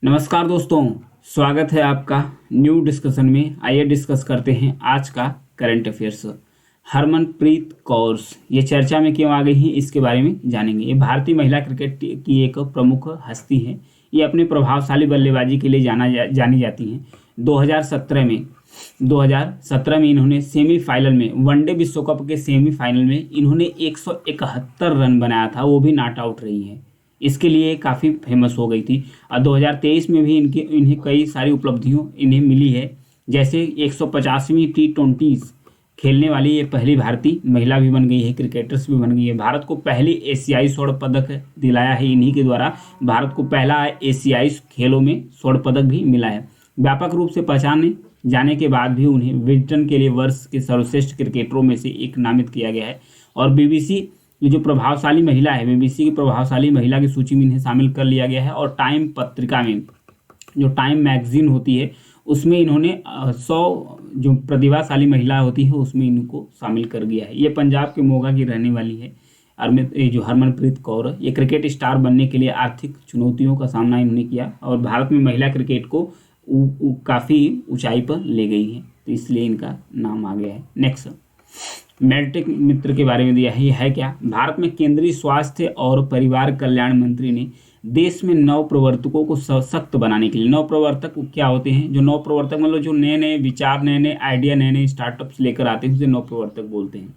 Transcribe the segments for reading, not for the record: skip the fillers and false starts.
नमस्कार दोस्तों, स्वागत है आपका न्यू डिस्कशन में। आइए डिस्कस करते हैं आज का करंट अफेयर्स। हरमनप्रीत कौर ये चर्चा में क्यों आ गई हैं, इसके बारे में जानेंगे। ये भारतीय महिला क्रिकेट की एक प्रमुख हस्ती हैं। ये अपने प्रभावशाली बल्लेबाजी के लिए जानी जाती हैं। 2017 में इन्होंने सेमीफाइनल में वनडे विश्व कप के सेमीफाइनल में इन्होंने 171 रन बनाया था, वो भी नॉट आउट रही हैं। इसके लिए काफ़ी फेमस हो गई थी। और 2023 में भी इन्हें कई सारी उपलब्धियों इन्हें मिली है। जैसे 150वीं T20 खेलने वाली ये पहली भारतीय महिला भी बन गई है, क्रिकेटर्स भी बन गई है। भारत को पहली एशियाई स्वर्ण पदक दिलाया है इन्हीं के द्वारा। भारत को पहला एशियाई खेलों में स्वर्ण पदक भी मिला है। व्यापक रूप से पहचाने जाने के बाद भी उन्हें ब्रिटेन के लिए वर्ष के सर्वश्रेष्ठ क्रिकेटरों में से एक नामित किया गया है। और बीबीसी ये जो प्रभावशाली महिला है, बीबीसी की प्रभावशाली महिला की सूची में इन्हें शामिल कर लिया गया है। और टाइम पत्रिका में, जो टाइम मैगजीन होती है, उसमें इन्होंने 100 जो प्रतिभाशाली महिला होती है उसमें इनको शामिल कर दिया है। ये पंजाब के मोगा की रहने वाली है। और ये जो हरमनप्रीत कौर, ये क्रिकेट स्टार बनने के लिए आर्थिक चुनौतियों का सामना इन्होंने किया और भारत में महिला क्रिकेट को काफ़ी ऊंचाई पर ले गई है, तो इसलिए इनका नाम आ गया है। नेक्स्ट, मेडटेक मित्र के बारे में दिया है। यह है क्या? भारत में केंद्रीय स्वास्थ्य और परिवार कल्याण मंत्री ने देश में नव प्रवर्तकों को सशक्त बनाने के लिए, नव प्रवर्तक क्या होते हैं? जो नव प्रवर्तक मतलब जो नए नए विचार, नए नए आइडिया, नए नए स्टार्टअप्स लेकर आते हैं, उसे नव प्रवर्तक बोलते हैं।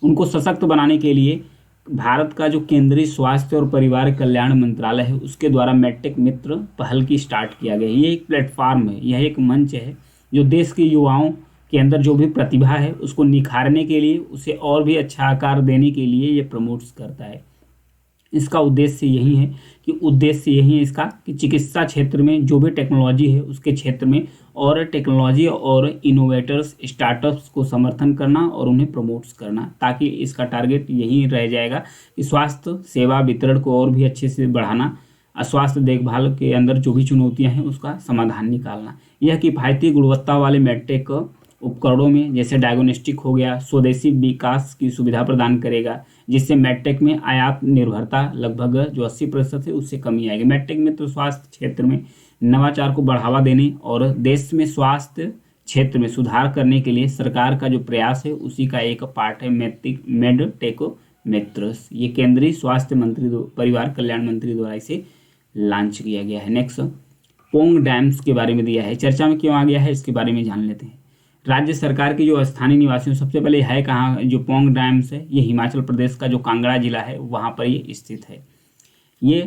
उनको सशक्त बनाने के लिए भारत का जो केंद्रीय स्वास्थ्य और परिवार कल्याण मंत्रालय है, उसके द्वारा मेडटेक मित्र पहल की स्टार्ट किया गया। ये एक प्लेटफॉर्म है, यह एक मंच है जो देश के युवाओं के अंदर जो भी प्रतिभा है उसको निखारने के लिए, उसे और भी अच्छा आकार देने के लिए ये प्रमोट्स करता है। इसका उद्देश्य यही है इसका कि चिकित्सा क्षेत्र में जो भी टेक्नोलॉजी है उसके क्षेत्र में और टेक्नोलॉजी और इनोवेटर्स स्टार्टअप्स को समर्थन करना और उन्हें प्रमोट्स करना, ताकि इसका टारगेट यही रह जाएगा कि स्वास्थ्य सेवा वितरण को और भी अच्छे से बढ़ाना, स्वास्थ्य देखभाल के अंदर जो भी चुनौतियां हैं उसका समाधान निकालना। यह किफ़ायती गुणवत्ता वाले मेडटेक उपकरणों में जैसे डायग्नोस्टिक हो गया, स्वदेशी विकास की सुविधा प्रदान करेगा, जिससे मेडटेक में आयात निर्भरता लगभग जो 80% है उससे कमी आएगी। मेडटेक में तो स्वास्थ्य क्षेत्र में नवाचार को बढ़ावा देने और देश में स्वास्थ्य क्षेत्र में सुधार करने के लिए सरकार का जो प्रयास है उसी का एक पार्ट है मेडटेक मित्र। ये केंद्रीय स्वास्थ्य मंत्री परिवार कल्याण मंत्री द्वारा इसे लॉन्च किया गया है। नेक्स्ट, पोंग डैम्स के बारे में दिया है। चर्चा में क्यों आ गया है, इसके बारे में जान लेते हैं। राज्य सरकार की जो स्थानीय निवासियों, सबसे पहले है कहाँ जो पोंग डैम्स है, ये हिमाचल प्रदेश का जो कांगड़ा जिला है वहाँ पर ये स्थित है। ये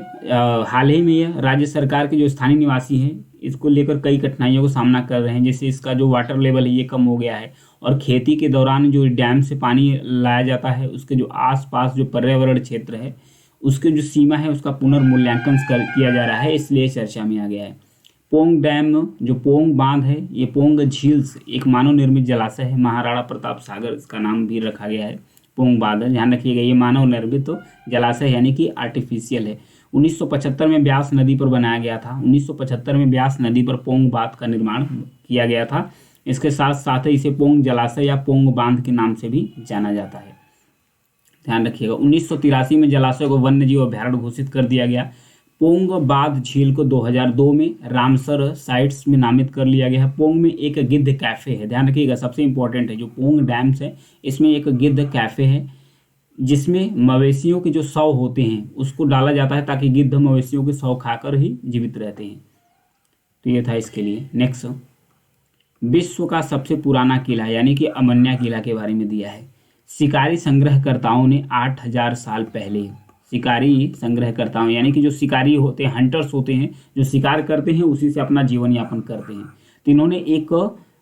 हाल ही में ये राज्य सरकार के जो स्थानीय निवासी हैं इसको लेकर कई कठिनाइयों का सामना कर रहे हैं। जैसे इसका जो वाटर लेवल है ये कम हो गया है और खेती के दौरान जो डैम से पानी लाया जाता है उसके जो आसपास जो पर्यावरण क्षेत्र है उसके जो सीमा है उसका पुनर्मूल्यांकन किया जा रहा है, इसलिए चर्चा में आ गया है। पोंग डैम, जो पोंग बांध है, ये पोंग झील से एक मानव निर्मित जलाशय है। महाराणा प्रताप सागर इसका नाम भी रखा गया है। पोंग बांध, ध्यान रखिएगा, ये मानव निर्मित तो जलाशय यानी कि आर्टिफिशियल है। 1975 में ब्यास नदी पर बनाया गया था। 1975 में ब्यास नदी पर पोंग बांध का निर्माण किया गया था। इसके साथ साथ इसे पोंग जलाशय या पोंग बांध के नाम से भी जाना जाता है। ध्यान रखिएगा, 1983 में जलाशय को वन्यजीव अभयारण्य घोषित कर दिया गया। पोंग बांध झील को 2002 में रामसर साइट्स में नामित कर लिया गया है। पोंग में एक गिद्ध कैफ़े है, ध्यान रखिएगा, सबसे इंपॉर्टेंट है। जो पोंग डैम्स है इसमें एक गिद्ध कैफ़े है जिसमें मवेशियों के जो शव होते हैं उसको डाला जाता है ताकि गिद्ध मवेशियों के शव खाकर ही जीवित रहते हैं। तो ये था इसके लिए। नेक्स्ट, विश्व का सबसे पुराना किला यानी कि अमन्या किला के बारे में दिया है। शिकारी संग्रहकर्ताओं ने 8000 साल पहले, शिकारी संग्रहकर्ताओं यानी कि जो शिकारी होते हैं, हंटर्स होते हैं, जो शिकार करते हैं उसी से अपना जीवन यापन करते हैं, तो इन्होंने एक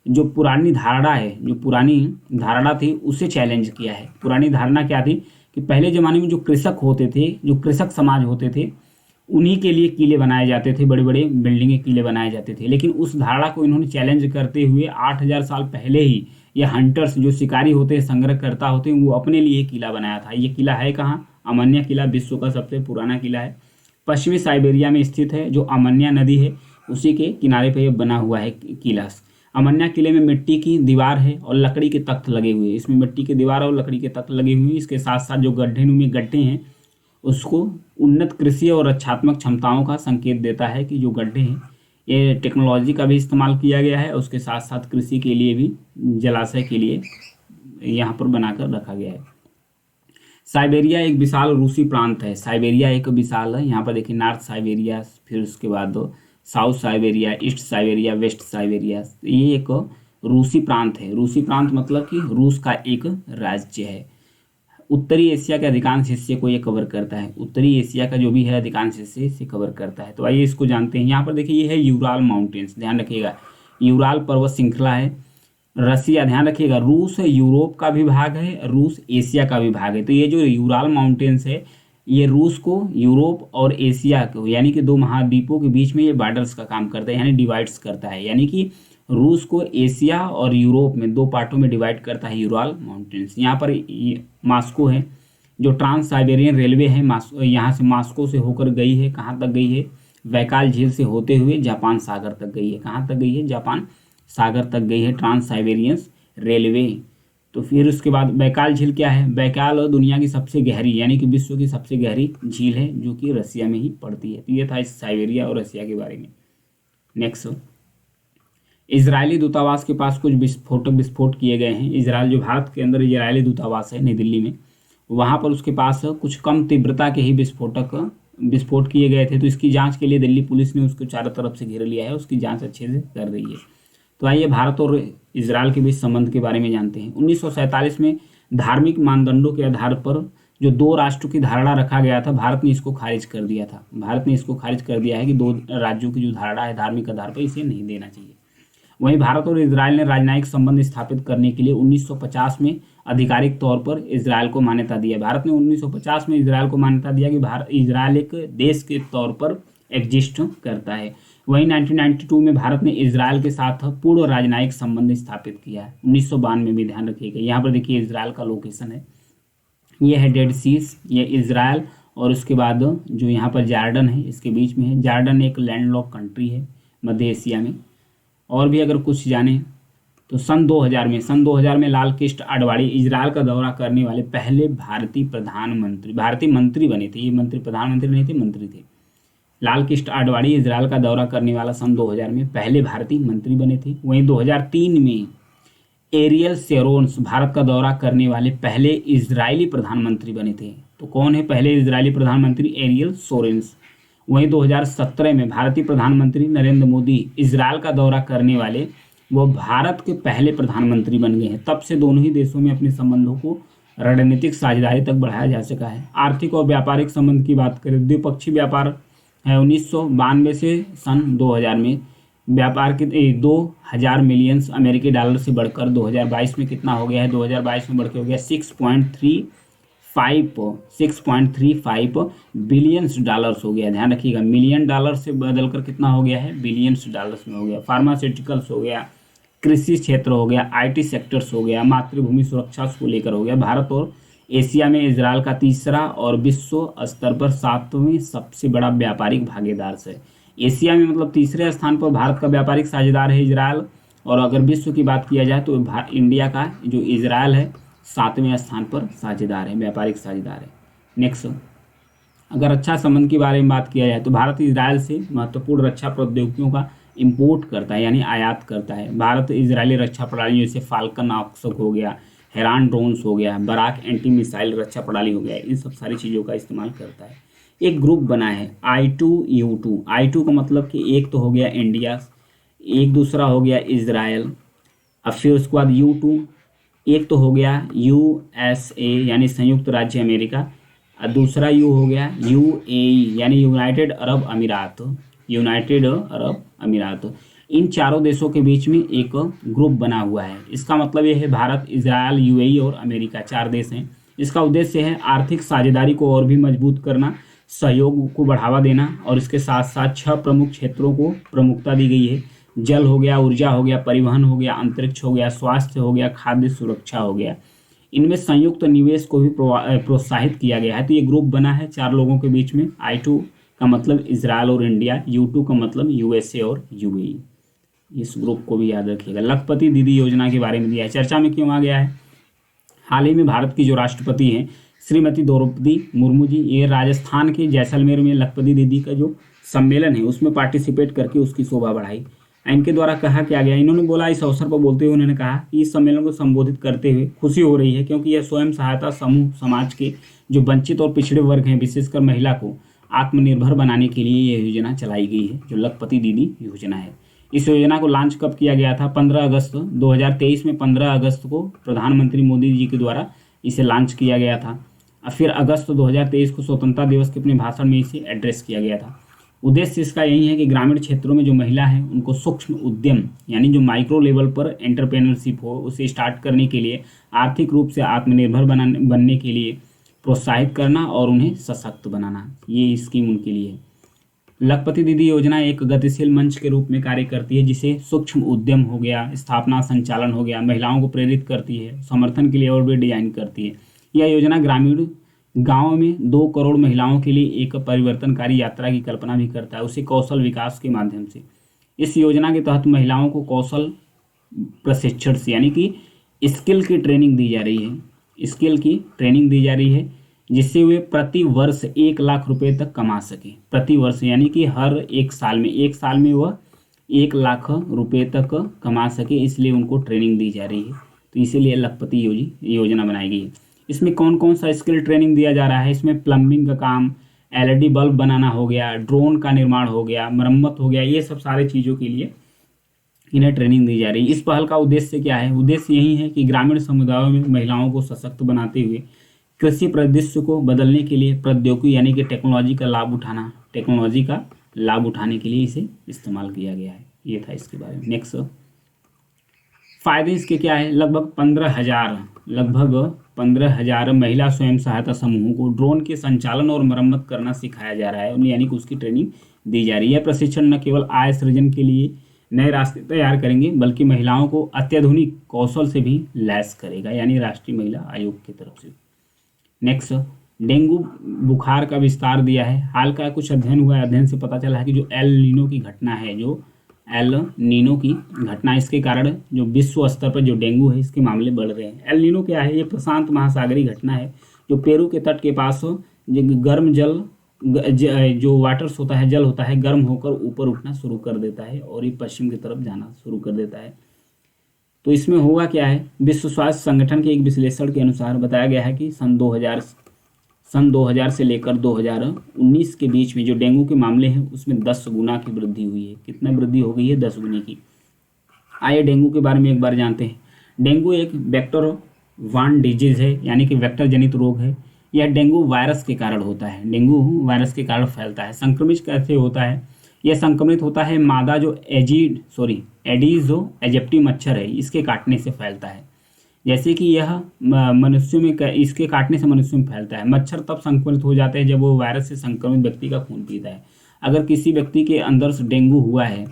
जो पुरानी धारणा थी उसे चैलेंज किया है। पुरानी धारणा क्या थी कि पहले ज़माने में जो कृषक होते थे, जो कृषक समाज होते थे, उन्हीं के लिए किले बनाए जाते थे, बड़े बड़े बिल्डिंगें किले बनाए जाते थे। लेकिन उस धारणा को इन्होंने चैलेंज करते हुए 8000 साल पहले ही ये हंटर्स जो शिकारी होते हैं, संग्रहकर्ता होते हैं, वो अपने लिए किला बनाया था। ये किला है कहाँ? अमन्या किला विश्व का सबसे पुराना किला है। पश्चिमी साइबेरिया में स्थित है। जो अमन्या नदी है उसी के किनारे पर यह बना हुआ है किला। अमन्या किले में मिट्टी की दीवार है और लकड़ी के तख्त लगे हुए हैं। इसमें मिट्टी की दीवार और लकड़ी के तख्त लगे हुए हैं। इसके साथ साथ जो गड्ढे हैं उसको उन्नत कृषि और रक्षात्मक क्षमताओं का संकेत देता है कि जो गड्ढे हैं ये टेक्नोलॉजी का भी इस्तेमाल किया गया है, उसके साथ साथ कृषि के लिए भी, जलाशय के लिए यहाँ पर बनाकर रखा गया है। साइबेरिया एक विशाल रूसी प्रांत है। साइबेरिया एक विशाल है, यहाँ पर देखिए नॉर्थ साइबेरिया, फिर उसके बाद south Siberia, east Siberia, west Siberia, ये एक रूसी प्रांत है। रूसी प्रांत मतलब कि रूस का एक राज्य है। उत्तरी एशिया के अधिकांश हिस्से को ये कवर करता है। उत्तरी एशिया का जो भी है अधिकांश हिस्से इसे कवर करता है। तो आइए इसको जानते हैं। यहाँ पर देखिए ये है यूराल माउंटेन्स, ध्यान रखिएगा यूराल पर्वत श्रृंखला है। रसिया, ध्यान रखिएगा रूस यूरोप का भी भाग है, रूस एशिया का भी भाग है। तो ये जो यूराल माउंटेन्स है ये रूस को, यूरोप और एशिया को, यानी कि दो महाद्वीपों के बीच में ये बॉर्डर्स का काम करता है, यानी डिवाइड्स करता है। यानी कि रूस को एशिया और यूरोप में दो पार्टों में डिवाइड करता है यूराल माउंटेन्स। यहाँ पर मास्को है, जो ट्रांस साइबेरियन रेलवे है यहाँ से मास्को से होकर गई है, कहाँ तक गई है, बैकाल झील से होते हुए जापान सागर तक गई है। कहाँ तक गई है, जापान सागर तक गई है ट्रांस साइबेरियन रेलवे। तो फिर उसके बाद बैकाल झील क्या है, बैकाल दुनिया की सबसे गहरी, यानी कि विश्व की सबसे गहरी झील है, जो कि रसिया में ही पड़ती है। तो ये था इस साइबेरिया और रसिया के बारे में। नेक्स्ट, इजरायली दूतावास के पास कुछ विस्फोट किए गए हैं। इजराइल, जो भारत के अंदर इजरायली दूतावास है नई दिल्ली में, वहाँ पर उसके पास कुछ कम तीव्रता के ही विस्फोट किए गए थे। तो इसकी जांच के लिए दिल्ली पुलिस ने उसको चारों तरफ से घेर लिया है, उसकी जांच अच्छे से कर रही है। तो आइए भारत और इजराइल के बीच संबंध के बारे में जानते हैं। 1947 में धार्मिक मानदंडों के आधार पर जो दो राष्ट्रों की धारणा रखा गया था, भारत ने इसको खारिज कर दिया था। भारत ने इसको खारिज कर दिया है कि दो राज्यों की जो धारणा है धार्मिक आधार पर, इसे नहीं देना चाहिए। वहीं भारत और इजराइल ने राजनयिक संबंध स्थापित करने के लिए 1950 में आधिकारिक तौर पर इजराइल को मान्यता दी है। भारत ने 1950 में इजराइल को मान्यता दिया कि इजराइल एक देश के तौर पर एग्जिस्ट करता है। वहीं 1992 में भारत ने इजराइल के साथ पूर्ण राजनयिक संबंध स्थापित किया है। 1992 में भी, ध्यान रखिएगा। यहाँ पर देखिए इजराइल का लोकेशन है, ये है डेड सीज, ये इजराइल, और उसके बाद जो यहाँ पर जॉर्डन है इसके बीच में है। जॉर्डन एक लैंडलॉक कंट्री है मध्य एशिया में। और भी अगर कुछ जाने तो सन 2000 में लाल कृष्ण आडवाणी इजराइल का दौरा करने वाले पहले भारतीय मंत्री बने थे। ये मंत्री, प्रधानमंत्री नहीं थे, मंत्री थे। लाल कृष्ण आडवाणी इजराइल का दौरा करने वाला सन 2000 में पहले भारतीय मंत्री बने थे। वहीं 2003 में एरियल शेरोन्स भारत का दौरा करने वाले पहले इजरायली प्रधानमंत्री बने थे। तो कौन है पहले इजरायली प्रधानमंत्री? एरियल शेरोन्स। वहीं 2017 में भारतीय प्रधानमंत्री नरेंद्र मोदी इजराइल का दौरा करने वाले वो भारत के पहले प्रधानमंत्री बन गए हैं। तब से दोनों ही देशों में अपने संबंधों को रणनीतिक साझेदारी तक बढ़ाया जा सका है। आर्थिक और व्यापारिक संबंध की बात करें, द्विपक्षीय व्यापार है 1992 से सन 2000 में व्यापार के 2000 मिलियन अमेरिकी डॉलर से बढ़कर 2022 में कितना हो गया है? 2022 में बढ़कर हो गया 6.35 बिलियंस डॉलर्स हो गया। ध्यान रखिएगा, मिलियन डॉलर से बदलकर कितना हो गया है? बिलियंस डॉलर्स में हो गया। फार्मास्यूटिकल्स हो गया, कृषि क्षेत्र हो गया, आईटी सेक्टर्स हो गया, मातृभूमि सुरक्षा को लेकर हो गया। भारत और एशिया में इजराइल का तीसरा और विश्व स्तर पर 7वें सबसे बड़ा व्यापारिक भागीदार है। एशिया में मतलब तीसरे स्थान पर भारत का व्यापारिक साझेदार है इजराइल, और अगर विश्व की बात किया जाए तो इंडिया का जो इजराइल है 7वें स्थान पर साझेदार है, व्यापारिक साझेदार है। नेक्स्ट, अगर रक्षा संबंध के बारे में बात किया जाए तो भारत इजराइल से महत्वपूर्ण रक्षा प्रौद्योगिकियों का इंपोर्ट करता है, यानी आयात करता है। भारत इजरायली रक्षा प्रणाली जैसे फाल्कन ऑक्सक हो गया, हेरान ड्रोन्स हो गया, बराक एंटी मिसाइल रक्षा प्रणाली हो गया, इन सब सारी चीज़ों का इस्तेमाल करता है। एक ग्रुप बना है I2U2। I2 का मतलब कि एक तो हो गया इंडिया, एक दूसरा हो गया इजराइल, अब फिर उसके बाद U2, एक तो हो गया USA यानी संयुक्त राज्य अमेरिका, और दूसरा U हो गया UAE यानी यूनाइटेड अरब अमीरात। इन चारों देशों के बीच में एक ग्रुप बना हुआ है। इसका मतलब ये है भारत, इजराइल, UAE और अमेरिका, 4 देश हैं। इसका उद्देश्य है आर्थिक साझेदारी को और भी मजबूत करना, सहयोग को बढ़ावा देना, और इसके साथ साथ 6 प्रमुख क्षेत्रों को प्रमुखता दी गई है। जल हो गया, ऊर्जा हो गया, परिवहन हो गया, अंतरिक्ष हो गया, स्वास्थ्य हो गया, खाद्य सुरक्षा हो गया। इनमें संयुक्त निवेश को भी प्रोत्साहित किया गया है। तो ये ग्रुप बना है 4 लोगों के बीच में। I2 का मतलब इजराइल और इंडिया, U2 का मतलब USA और UAE। इस ग्रुप को भी याद रखिएगा। लखपति दीदी योजना के बारे में दिया है, चर्चा में क्यों आ गया है? हाल ही में भारत की जो राष्ट्रपति हैं श्रीमती द्रौपदी मुर्मू जी, ये राजस्थान के जैसलमेर में लखपति दीदी का जो सम्मेलन है उसमें पार्टिसिपेट करके उसकी शोभा बढ़ाई। इनके द्वारा कहा क्या गया, इन्होंने बोला, इस अवसर पर बोलते हुए उन्होंने कहा कि इस सम्मेलन को संबोधित करते हुए खुशी हो रही है क्योंकि यह स्वयं सहायता समूह समाज के जो वंचित और पिछड़े वर्ग हैं, विशेषकर महिला को आत्मनिर्भर बनाने के लिए यह योजना चलाई गई है, जो लखपति दीदी योजना है। इस योजना को लॉन्च कब किया गया था? 15 अगस्त 2023 में 15 अगस्त को प्रधानमंत्री मोदी जी के द्वारा इसे लॉन्च किया गया था। और फिर अगस्त 2023 को स्वतंत्रता दिवस के अपने भाषण में इसे एड्रेस किया गया था। उद्देश्य इसका यही है कि ग्रामीण क्षेत्रों में जो महिला है उनको सूक्ष्म उद्यम यानी जो माइक्रो लेवल पर एंटरप्रेन्योरशिप हो उसे स्टार्ट करने के लिए, आर्थिक रूप से आत्मनिर्भर बनने के लिए प्रोत्साहित करना और उन्हें सशक्त बनाना, ये स्कीम उनके लिए है। लखपति दीदी योजना एक गतिशील मंच के रूप में कार्य करती है जिसे सूक्ष्म उद्यम हो गया, स्थापना संचालन हो गया, महिलाओं को प्रेरित करती है, समर्थन के लिए और भी डिजाइन करती है। यह योजना ग्रामीण गाँव में 2 करोड़ महिलाओं के लिए एक परिवर्तनकारी यात्रा की कल्पना भी करता है, उसे कौशल विकास के माध्यम से। इस योजना के तहत महिलाओं को कौशल प्रशिक्षण से यानी कि स्किल की ट्रेनिंग दी जा रही है, स्किल की ट्रेनिंग दी जा रही है जिससे वे प्रति वर्ष 1 लाख रुपए तक कमा सके। प्रति वर्ष यानी कि हर एक साल में वह 1 लाख रुपए तक कमा सके, इसलिए उनको ट्रेनिंग दी जा रही है। तो इसीलिए लखपति योजना बनाई गई है। इसमें कौन कौन सा स्किल ट्रेनिंग दिया जा रहा है? इसमें प्लम्बिंग का काम, LED बल्ब बनाना हो गया, ड्रोन का निर्माण हो गया, मरम्मत हो गया, ये सब सारे चीज़ों के लिए इन्हें ट्रेनिंग दी जा रही है। इस पहल का उद्देश्य क्या है? उद्देश्य यही है कि ग्रामीण समुदायों में महिलाओं को सशक्त बनाते हुए कृषि परिदृश्य को बदलने के लिए प्रौद्योगिकी यानी कि टेक्नोलॉजी का लाभ उठाने के लिए इसे इस्तेमाल किया गया है। ये था इसके बारे में। नेक्स्ट, फायदे इसके क्या है? लगभग 15,000 महिला स्वयं सहायता समूहों को ड्रोन के संचालन और मरम्मत करना सिखाया जा रहा है, यानी कि उसकी ट्रेनिंग दी जा रही है। प्रशिक्षण न केवल आय सृजन के लिए नए रास्ते तैयार करेंगे बल्कि महिलाओं को अत्याधुनिक कौशल से भी लैस करेगा, यानी राष्ट्रीय महिला आयोग की तरफ से। नेक्स्ट, डेंगू बुखार का विस्तार दिया है। हाल का कुछ अध्ययन हुआ है, अध्ययन से पता चला है कि जो एल नीनो की घटना इसके कारण जो विश्व स्तर पर जो डेंगू है इसके मामले बढ़ रहे हैं। एल नीनो क्या है? ये प्रशांत महासागरीय घटना है जो पेरू के तट के पास गर्म जल जो वाटर्स होता है, जल होता है, गर्म होकर ऊपर उठना शुरू कर देता है और ये पश्चिम की तरफ जाना शुरू कर देता है। तो इसमें होगा क्या है? विश्व स्वास्थ्य संगठन के एक विश्लेषण के अनुसार बताया गया है कि सन 2000 से लेकर 2019 के बीच में जो डेंगू के मामले हैं उसमें 10 गुना की वृद्धि हुई है। कितना वृद्धि हो गई है? 10 गुने की। आइए डेंगू के बारे में एक बार जानते हैं। डेंगू एक वेक्टर वार्न डिजीज है, यानी कि वेक्टर जनित रोग है। यह डेंगू वायरस के कारण होता है, डेंगू वायरस के कारण फैलता है। संक्रमित कैसे होता है? यह संक्रमित होता है मादा जो एडीज जो एजिप्टी मच्छर है इसके काटने से फैलता है। जैसे कि यह मनुष्यों में इसके काटने से मनुष्यों में फैलता है। मच्छर तब संक्रमित हो जाते हैं जब वो वायरस से संक्रमित व्यक्ति का खून पीता है। अगर किसी व्यक्ति के अंदर से डेंगू हुआ है,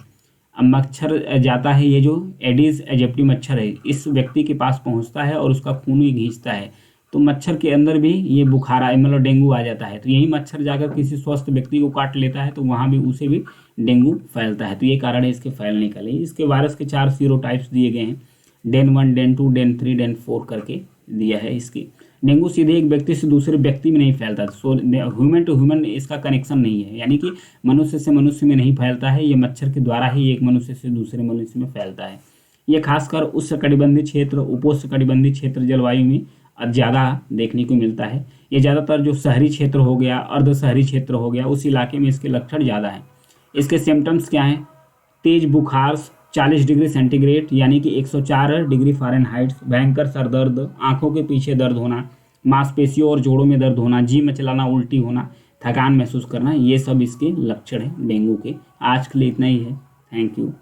अब मच्छर जाता है, ये जो एडीज एजिप्टी मच्छर है इस व्यक्ति के पास पहुंचता है और उसका खून ही खींचता है, तो मच्छर के अंदर भी ये बुखार मतलब डेंगू आ जाता है। तो यही मच्छर जाकर किसी स्वस्थ व्यक्ति को काट लेता है तो वहाँ भी उसे भी डेंगू फैलता है। तो ये कारण है इसके फैलने का। इसके वायरस के 4 सीरोटाइप्स दिए गए हैं, डेन 1, डेन 2, डेन 3, डेन 4 करके दिया है। इसकी डेंगू सीधे एक व्यक्ति से दूसरे व्यक्ति में नहीं फैलता, ह्यूमन टू ह्यूमन इसका कनेक्शन नहीं है, यानी कि मनुष्य से मनुष्य में नहीं फैलता है। ये मच्छर के द्वारा ही एक मनुष्य से दूसरे मनुष्य में फैलता है। ये खासकर उष्णकटिबंधीय क्षेत्र, उपोष्णकटिबंधीय क्षेत्र जलवायु में ज़्यादा देखने को मिलता है। ये ज़्यादातर जो शहरी क्षेत्र हो गया, अर्ध शहरी क्षेत्र हो गया, उस इलाके में इसके लक्षण ज़्यादा हैं। इसके सिम्टम्स क्या हैं? तेज बुखार 40 डिग्री सेंटीग्रेड यानी कि 104 डिग्री फ़ारेनहाइट, भयंकर सर दर्द, आंखों के पीछे दर्द होना, मांसपेशियों और जोड़ों में दर्द होना, जी मचलाना, उल्टी होना, थकान महसूस करना, ये सब इसके लक्षण हैं डेंगू के। आज के लिए इतना ही है। Thank you.